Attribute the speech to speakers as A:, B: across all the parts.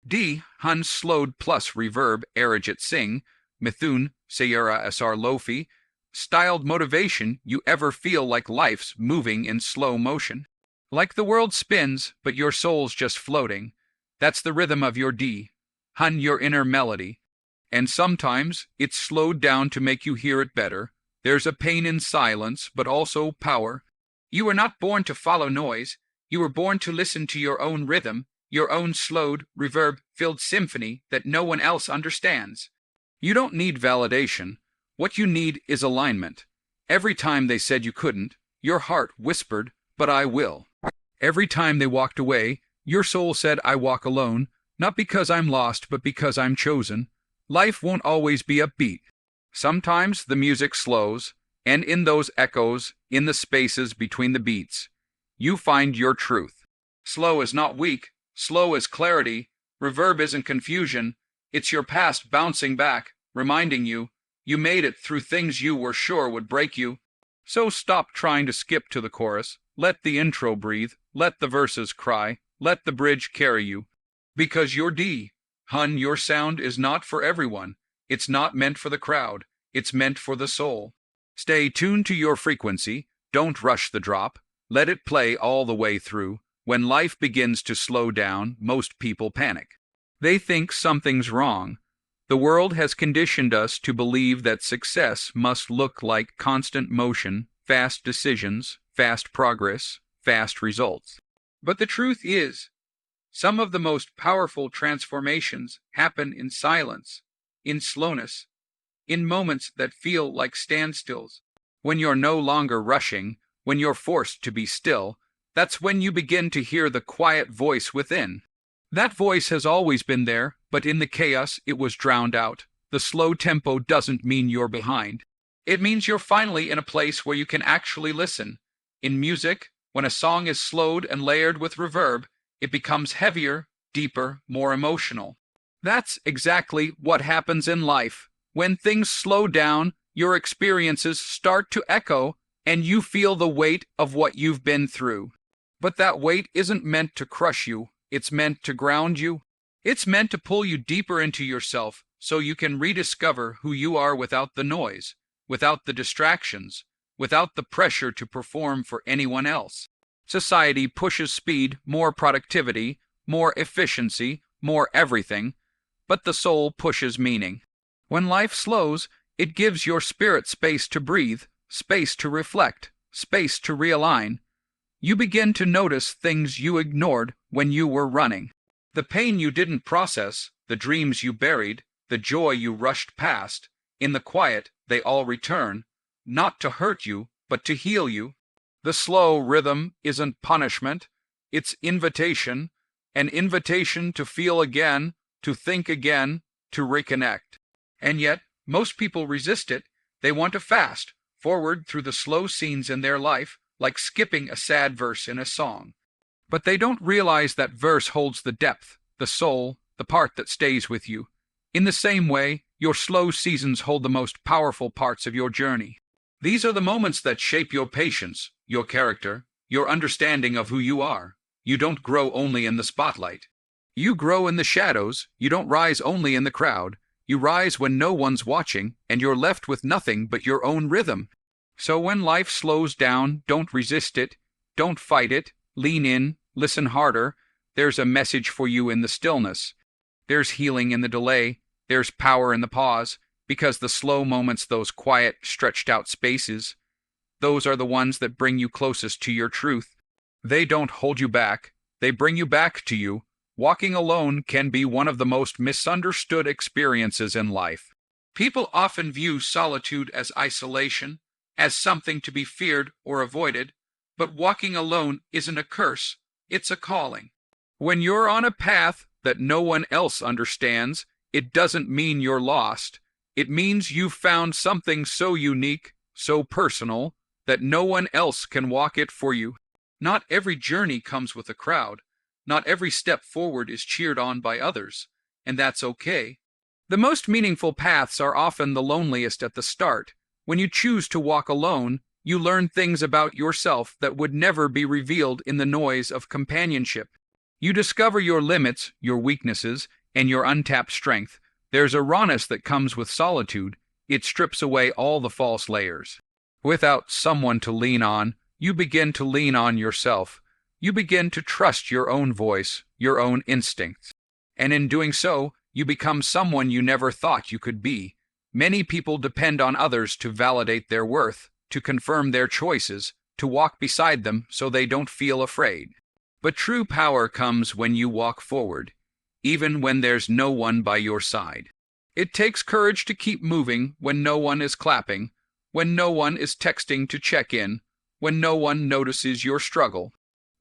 A: D. Hun slowed plus reverb Arajat Singh, Mithun Sayera Sr Lofi, styled motivation you ever feel like life's moving in slow motion. Like the world spins, but your soul's just floating. That's the rhythm of your D. Hun your inner melody. And sometimes it's slowed down to make you hear it better. There's a pain in silence, but also power. You were not born to follow noise. You were born to listen to your own rhythm, your own slowed, reverb-filled symphony that no one else understands. You don't need validation. What you need is alignment. Every time they said you couldn't, your heart whispered, "But I will." Every time they walked away, your soul said, "I walk alone, not because I'm lost, but because I'm chosen." Life won't always be upbeat. Sometimes the music slows, and in those echoes, in the spaces between the beats, you find your truth. Slow is not weak. Slow is clarity. Reverb isn't confusion. It's your past bouncing back, reminding you you made it through things you were sure would break you. So stop trying to skip to the chorus. Let the intro breathe. Let the verses cry. Let the bridge carry you. Because you're D. Hun, your sound is not for everyone. It's not meant for the crowd. It's meant for the soul. Stay tuned to your frequency. Don't rush the drop. Let it play all the way through. When life begins to slow down, most people panic. They think something's wrong. The world has conditioned us to believe that success must look like constant motion, fast decisions, fast progress, fast results. But the truth is, some of the most powerful transformations happen in silence, in slowness, in moments that feel like standstills. When you're no longer rushing, when you're forced to be still, that's when you begin to hear the quiet voice within. That voice has always been there, but in the chaos it was drowned out. The slow tempo doesn't mean you're behind. It means you're finally in a place where you can actually listen. In music, when a song is slowed and layered with reverb, it becomes heavier, deeper, more emotional. That's exactly what happens in life. When things slow down, your experiences start to echo, and you feel the weight of what you've been through. But that weight isn't meant to crush you. It's meant to ground you. It's meant to pull you deeper into yourself so you can rediscover who you are without the noise, without the distractions, without the pressure to perform for anyone else. Society pushes speed, more productivity, more efficiency, more everything, but the soul pushes meaning. When life slows, it gives your spirit space to breathe, space to reflect, space to realign. You begin to notice things you ignored when you were running. The pain you didn't process, the dreams you buried, the joy you rushed past. In the quiet, they all return, not to hurt you, but to heal you. The slow rhythm isn't punishment, it's invitation, an invitation to feel again, to think again, to reconnect. And yet, most people resist it. They want to fast forward through the slow scenes in their life, like skipping a sad verse in a song. But they don't realize that verse holds the depth, the soul, the part that stays with you. In the same way, your slow seasons hold the most powerful parts of your journey. These are the moments that shape your patience, your character, your understanding of who you are. You don't grow only in the spotlight. You grow in the shadows. You don't rise only in the crowd. You rise when no one's watching, and you're left with nothing but your own rhythm. So when life slows down, don't resist it, don't fight it, lean in, listen harder. There's a message for you in the stillness. There's healing in the delay. There's power in the pause, because the slow moments, those quiet, stretched out spaces, those are the ones that bring you closest to your truth. They don't hold you back. They bring you back to you. Walking alone can be one of the most misunderstood experiences in life. People often view solitude as isolation, as something to be feared or avoided, but walking alone isn't a curse, it's a calling. When you're on a path that no one else understands, it doesn't mean you're lost. It means you've found something so unique, so personal, that no one else can walk it for you. Not every journey comes with a crowd. Not every step forward is cheered on by others, and that's okay. The most meaningful paths are often the loneliest at the start. When you choose to walk alone, you learn things about yourself that would never be revealed in the noise of companionship. You discover your limits, your weaknesses, and your untapped strength. There's a rawness that comes with solitude. It strips away all the false layers. Without someone to lean on, you begin to lean on yourself. You begin to trust your own voice, your own instincts. And in doing so, you become someone you never thought you could be. Many people depend on others to validate their worth, to confirm their choices, to walk beside them so they don't feel afraid. But true power comes when you walk forward, even when there's no one by your side. It takes courage to keep moving when no one is clapping, when no one is texting to check in, when no one notices your struggle.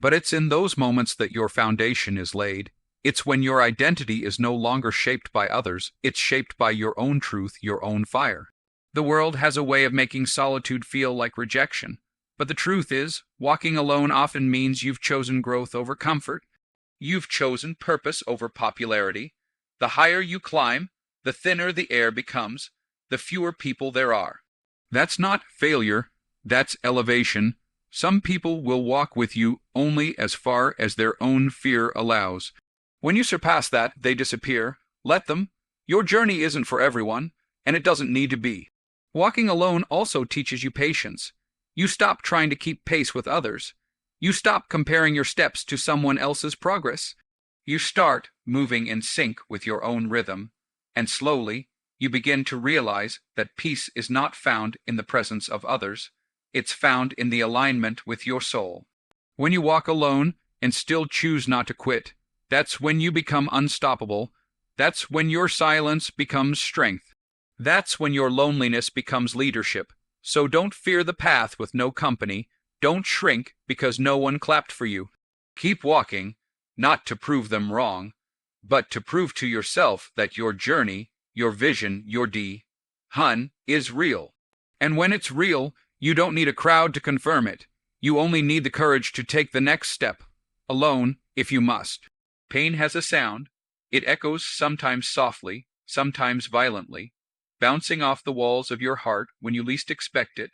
A: But it's in those moments that your foundation is laid. It's when your identity is no longer shaped by others, it's shaped by your own truth, your own fire. The world has a way of making solitude feel like rejection. But the truth is, walking alone often means you've chosen growth over comfort. You've chosen purpose over popularity. The higher you climb, the thinner the air becomes, the fewer people there are. That's not failure, that's elevation. Some people will walk with you only as far as their own fear allows. When you surpass that, they disappear. Let them. Your journey isn't for everyone, and it doesn't need to be. Walking alone also teaches you patience. You stop trying to keep pace with others. You stop comparing your steps to someone else's progress. You start moving in sync with your own rhythm, and slowly you begin to realize that peace is not found in the presence of others. It's found in the alignment with your soul. When you walk alone and still choose not to quit, that's when you become unstoppable. That's when your silence becomes strength. That's when your loneliness becomes leadership. So don't fear the path with no company. Don't shrink because no one clapped for you. Keep walking, not to prove them wrong, but to prove to yourself that your journey, your vision, your hun, is real. And when it's real, you don't need a crowd to confirm it. You only need the courage to take the next step, alone if you must. Pain has a sound. It echoes sometimes softly, sometimes violently, bouncing off the walls of your heart when you least expect it.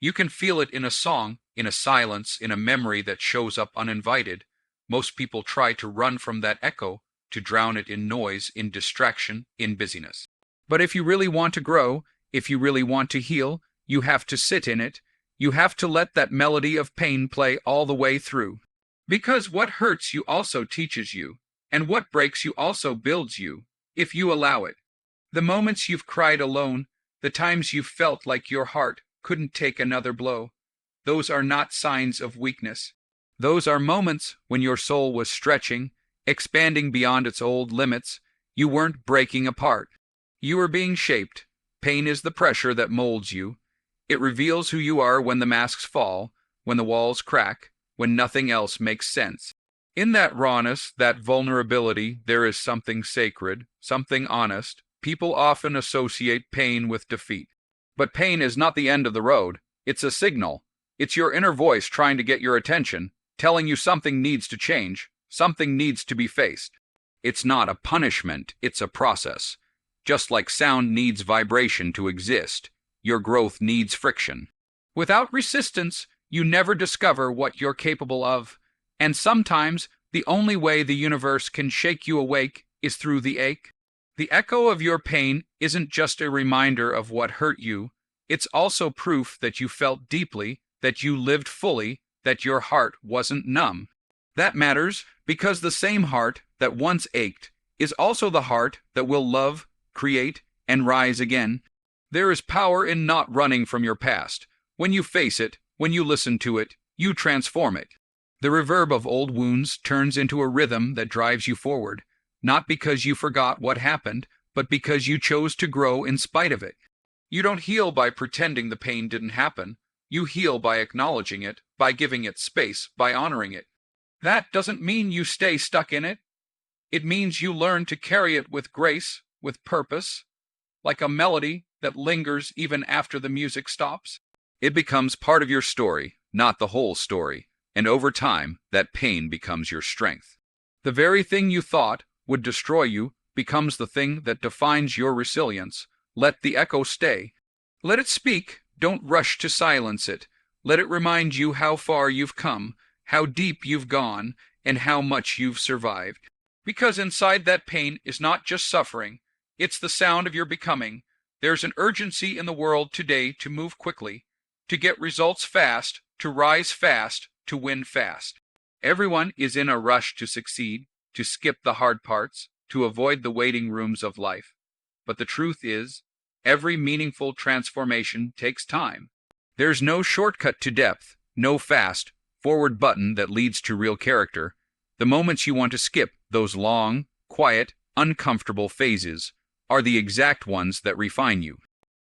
A: You can feel it in a song, in a silence, in a memory that shows up uninvited. Most people try to run from that echo, to drown it in noise, in distraction, in busyness. But if you really want to grow, if you really want to heal, you have to sit in it. You have to let that melody of pain play all the way through. Because what hurts you also teaches you, and what breaks you also builds you, if you allow it. The moments you've cried alone, the times you've felt like your heart couldn't take another blow, those are not signs of weakness. Those are moments when your soul was stretching, expanding beyond its old limits. You weren't breaking apart. You were being shaped. Pain is the pressure that molds you. It reveals who you are when the masks fall, when the walls crack, when nothing else makes sense. In that rawness, that vulnerability, there is something sacred, something honest. People often associate pain with defeat. But pain is not the end of the road. It's a signal. It's your inner voice trying to get your attention, telling you something needs to change, something needs to be faced. It's not a punishment, it's a process. Just like sound needs vibration to exist, your growth needs friction. Without resistance, you never discover what you're capable of. And sometimes, the only way the universe can shake you awake is through the ache. The echo of your pain isn't just a reminder of what hurt you, it's also proof that you felt deeply, that you lived fully, that your heart wasn't numb. That matters because the same heart that once ached is also the heart that will love, create, and rise again. There is power in not running from your past. When you face it, when you listen to it, you transform it. The reverb of old wounds turns into a rhythm that drives you forward. Not because you forgot what happened, but because you chose to grow in spite of it. You don't heal by pretending the pain didn't happen. You heal by acknowledging it, by giving it space, by honoring it. That doesn't mean you stay stuck in it. It means you learn to carry it with grace, with purpose, like a melody that lingers even after the music stops. It becomes part of your story, not the whole story, and over time, that pain becomes your strength. The very thing you thought would destroy you becomes the thing that defines your resilience. Let the echo stay. Let it speak. Don't rush to silence it. Let it remind you how far you've come, how deep you've gone, and how much you've survived. Because inside that pain is not just suffering, it's the sound of your becoming. There's an urgency in the world today to move quickly, to get results fast, to rise fast, to win fast. Everyone is in a rush to succeed, to skip the hard parts, to avoid the waiting rooms of life. But the truth is, every meaningful transformation takes time. There's no shortcut to depth, no fast, forward button that leads to real character. The moments you want to skip, those long, quiet, uncomfortable phases, are the exact ones that refine you.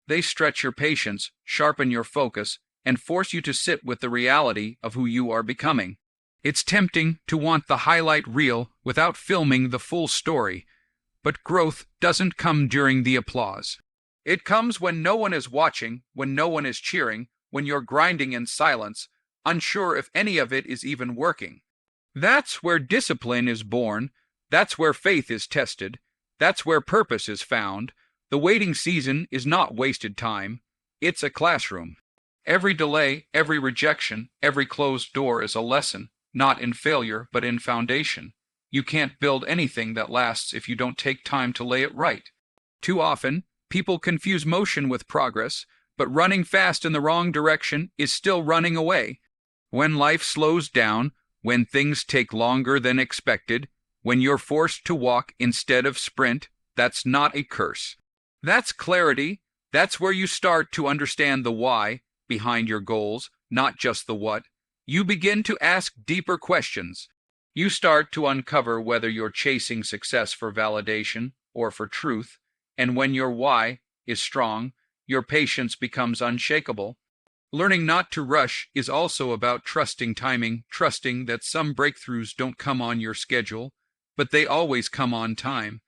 A: They stretch your patience, sharpen your focus, and force you to sit with the reality of who you are becoming. It's tempting to want the highlight reel without filming the full story, but growth doesn't come during the applause. It comes when no one is watching, when no one is cheering, when you're grinding in silence, unsure if any of it is even working. That's where discipline is born, that's where faith is tested, that's where purpose is found. The waiting season is not wasted time, it's a classroom. Every delay, every rejection, every closed door is a lesson, not in failure, but in foundation. You can't build anything that lasts if you don't take time to lay it right. Too often, people confuse motion with progress, but running fast in the wrong direction is still running away. When life slows down, when things take longer than expected, when you're forced to walk instead of sprint, that's not a curse. That's clarity. That's where you start to understand the why behind your goals, not just the what. You begin to ask deeper questions. You start to uncover whether you're chasing success for validation or for truth, and when your why is strong, your patience becomes unshakable. Learning not to rush is also about trusting timing, trusting that some breakthroughs don't come on your schedule, but they always come on time.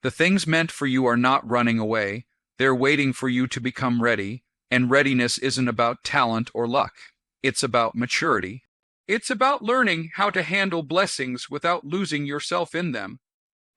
A: The things meant for you are not running away, they're waiting for you to become ready, and readiness isn't about talent or luck. It's about maturity. It's about learning how to handle blessings without losing yourself in them.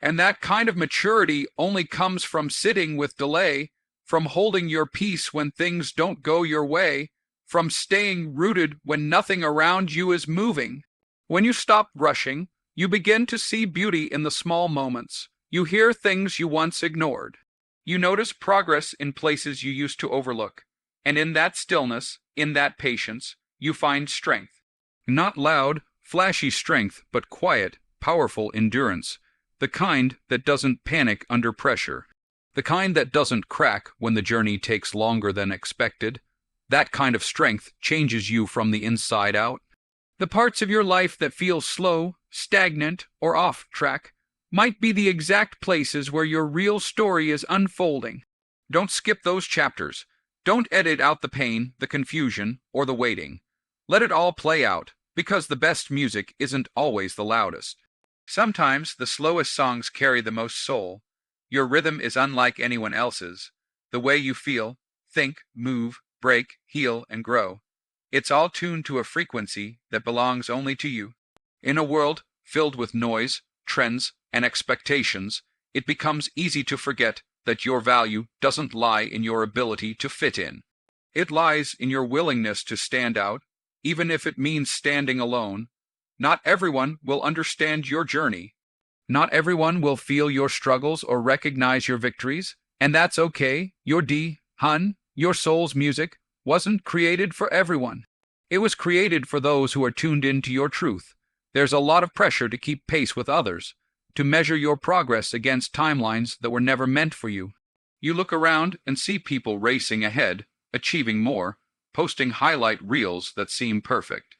A: And that kind of maturity only comes from sitting with delay, from holding your peace when things don't go your way, from staying rooted when nothing around you is moving. When you stop rushing, you begin to see beauty in the small moments. You hear things you once ignored. You notice progress in places you used to overlook. And in that stillness, in that patience, you find strength. Not loud, flashy strength, but quiet, powerful endurance. The kind that doesn't panic under pressure. The kind that doesn't crack when the journey takes longer than expected. That kind of strength changes you from the inside out. The parts of your life that feel slow, stagnant, or off track might be the exact places where your real story is unfolding. Don't skip those chapters. Don't edit out the pain, the confusion, or the waiting. Let it all play out, because the best music isn't always the loudest. Sometimes the slowest songs carry the most soul. Your rhythm is unlike anyone else's. The way you feel, think, move, break, heal, and grow. It's all tuned to a frequency that belongs only to you. In a world filled with noise, trends, and expectations, it becomes easy to forget that your value doesn't lie in your ability to fit in. It lies in your willingness to stand out, even if it means standing alone. Not everyone will understand your journey. Not everyone will feel your struggles or recognize your victories, and that's okay. Your soul's music wasn't created for everyone. It was created for those who are tuned into your truth. There's a lot of pressure to keep pace with others, to measure your progress against timelines that were never meant for you. You look around and see people racing ahead, achieving more, posting highlight reels that seem perfect.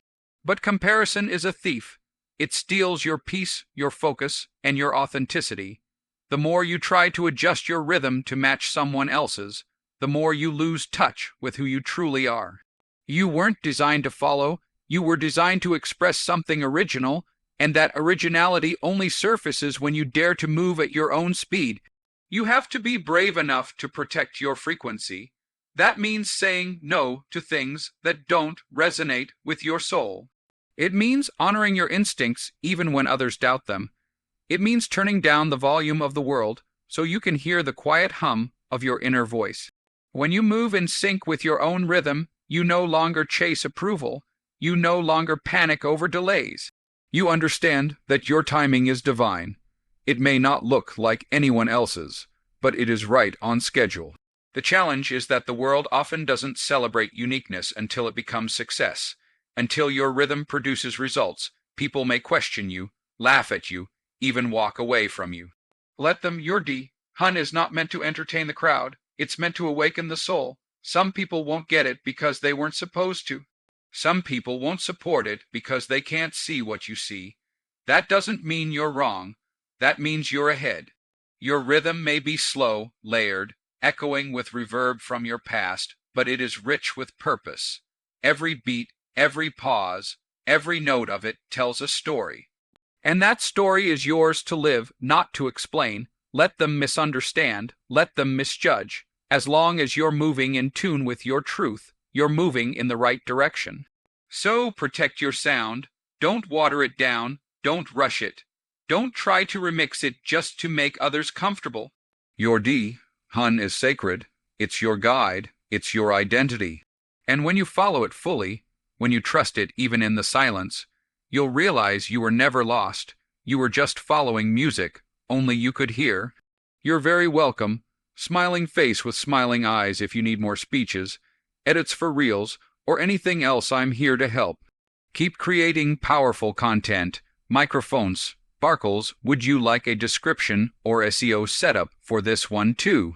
A: But comparison is a thief. It steals your peace, your focus, and your authenticity. The more you try to adjust your rhythm to match someone else's, the more you lose touch with who you truly are. You weren't designed to follow, you were designed to express something original, and that originality only surfaces when you dare to move at your own speed. You have to be brave enough to protect your frequency. That means saying no to things that don't resonate with your soul. It means honoring your instincts even when others doubt them. It means turning down the volume of the world so you can hear the quiet hum of your inner voice. When you move in sync with your own rhythm, you no longer chase approval. You no longer panic over delays. You understand that your timing is divine. It may not look like anyone else's, but it is right on schedule. The challenge is that the world often doesn't celebrate uniqueness until it becomes success. Until your rhythm produces results, people may question you, laugh at you, even walk away from you. Let them, your Hun is not meant to entertain the crowd, it's meant to awaken the soul. Some people won't get it because they weren't supposed to. Some people won't support it because they can't see what you see. That doesn't mean you're wrong, that means you're ahead. Your rhythm may be slow, layered, echoing with reverb from your past, but it is rich with purpose. Every beat, every pause, every note of it tells a story. And that story is yours to live, not to explain. Let them misunderstand, let them misjudge. As long as you're moving in tune with your truth, you're moving in the right direction. So protect your sound. Don't water it down. Don't rush it. Don't try to remix it just to make others comfortable. Your Hun is sacred. It's your guide. It's your identity. And when you follow it fully, when you trust it even in the silence, you'll realize you were never lost. You were just following music, only you could hear. You're very welcome. Smiling face with smiling eyes if you need more speeches, edits for reels, or anything else, I'm here to help. Keep creating powerful content. Microphones, Sparkles, would you like a description or SEO setup for this one too?